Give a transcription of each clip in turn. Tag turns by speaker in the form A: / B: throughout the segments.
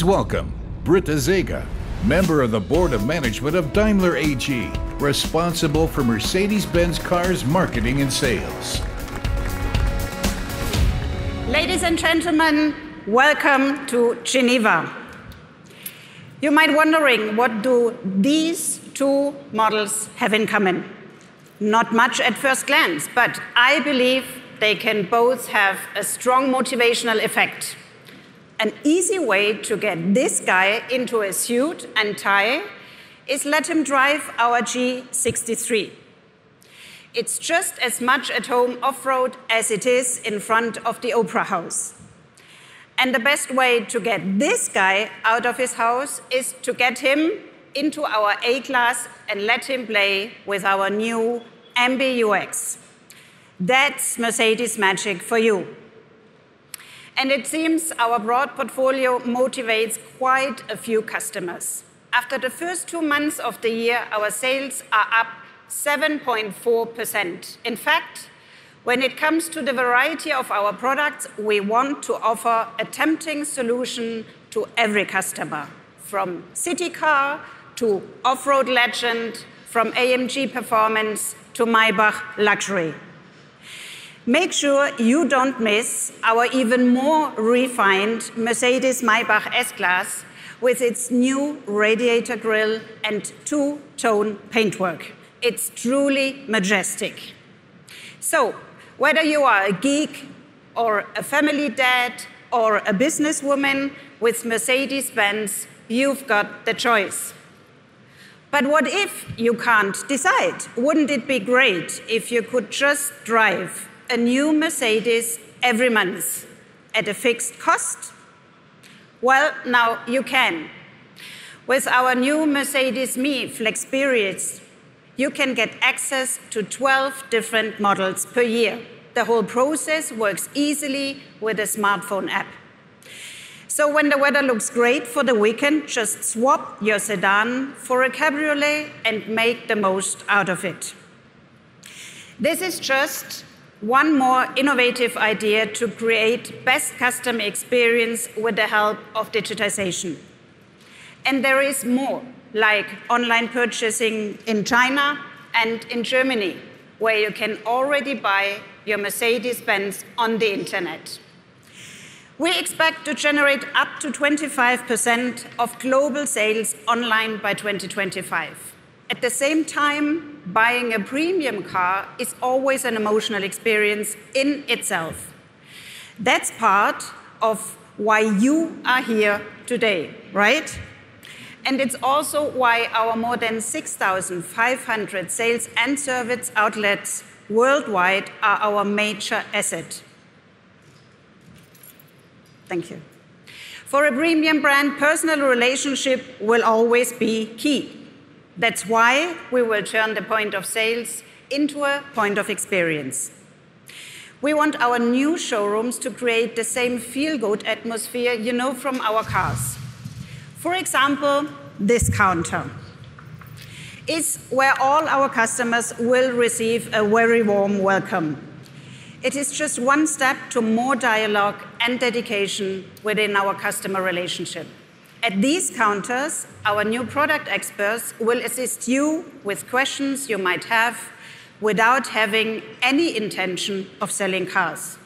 A: Please welcome Britta Zega, member of the Board of Management of Daimler AG, responsible for Mercedes-Benz cars marketing and sales.
B: Ladies and gentlemen, welcome to Geneva. You might be wondering, what do these two models have in common? Not much at first glance, but I believe they can both have a strong motivational effect. An easy way to get this guy into a suit and tie is let him drive our G63. It's just as much at home off-road as it is in front of the Opera House. And the best way to get this guy out of his house is to get him into our A-Class and let him play with our new MBUX. That's Mercedes magic for you. And it seems our broad portfolio motivates quite a few customers. After the first 2 months of the year, our sales are up 7.4%. In fact, when it comes to the variety of our products, we want to offer a tempting solution to every customer, from city car to off-road legend, from AMG performance to Maybach luxury. Make sure you don't miss our even more refined Mercedes Maybach S-Class with its new radiator grille and two-tone paintwork. It's truly majestic. So, whether you are a geek or a family dad or a businesswoman with Mercedes-Benz, you've got the choice. But what if you can't decide? Wouldn't it be great if you could just drive a new Mercedes every month at a fixed cost? Well, now you can. With our new Mercedes Me Flexperience, you can get access to 12 different models per year. The whole process works easily with a smartphone app. So when the weather looks great for the weekend, just swap your sedan for a cabriolet and make the most out of it. This is just one more innovative idea to create best customer experience with the help of digitization. And there is more, like online purchasing in China and in Germany, where you can already buy your Mercedes-Benz on the internet. We expect to generate up to 25% of global sales online by 2025. At the same time, buying a premium car is always an emotional experience in itself. That's part of why you are here today, right? And it's also why our more than 6,500 sales and service outlets worldwide are our major asset. Thank you. For a premium brand, personal relationship will always be key. That's why we will turn the point of sales into a point of experience. We want our new showrooms to create the same feel-good atmosphere you know from our cars. For example, this counter is where all our customers will receive a very warm welcome. It is just one step to more dialogue and dedication within our customer relationship. At these counters, our new product experts will assist you with questions you might have without having any intention of selling cars.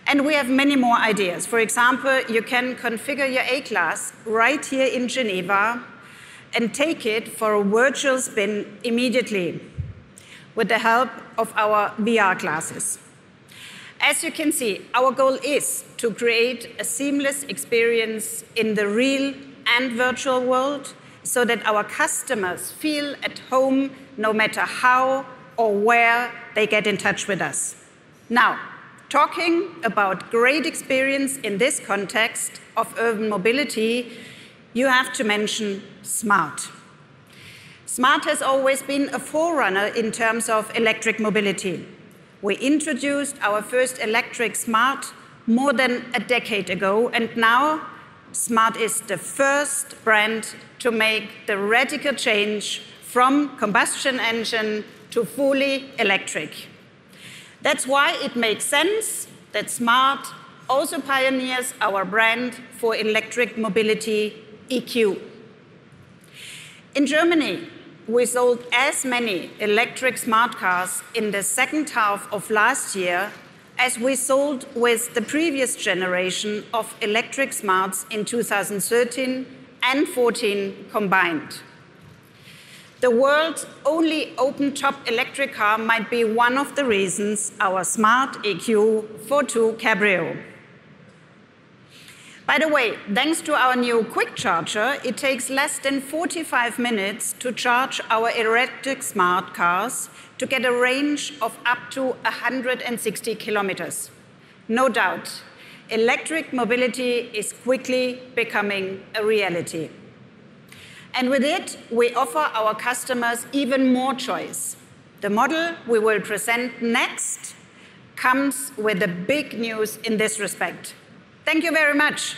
B: And we have many more ideas. For example, you can configure your A-Class right here in Geneva and take it for a virtual spin immediately with the help of our VR glasses. As you can see, our goal is to create a seamless experience in the real and virtual world so that our customers feel at home no matter how or where they get in touch with us. Now, talking about great experience in this context of urban mobility, you have to mention smart. Smart has always been a forerunner in terms of electric mobility. We introduced our first electric Smart more than a decade ago, and now Smart is the first brand to make the radical change from combustion engine to fully electric. That's why it makes sense that Smart also pioneers our brand for electric mobility, EQ. In Germany, we sold as many electric smart cars in the second half of last year as we sold with the previous generation of electric smarts in 2013 and 14 combined. The world's only open-top electric car might be one of the reasons our smart EQ fortwo Cabrio. By the way, thanks to our new quick charger, it takes less than 45 minutes to charge our electric smart cars to get a range of up to 160 kilometers. No doubt, electric mobility is quickly becoming a reality. And with it, we offer our customers even more choice. The model we will present next comes with the big news in this respect. Thank you very much.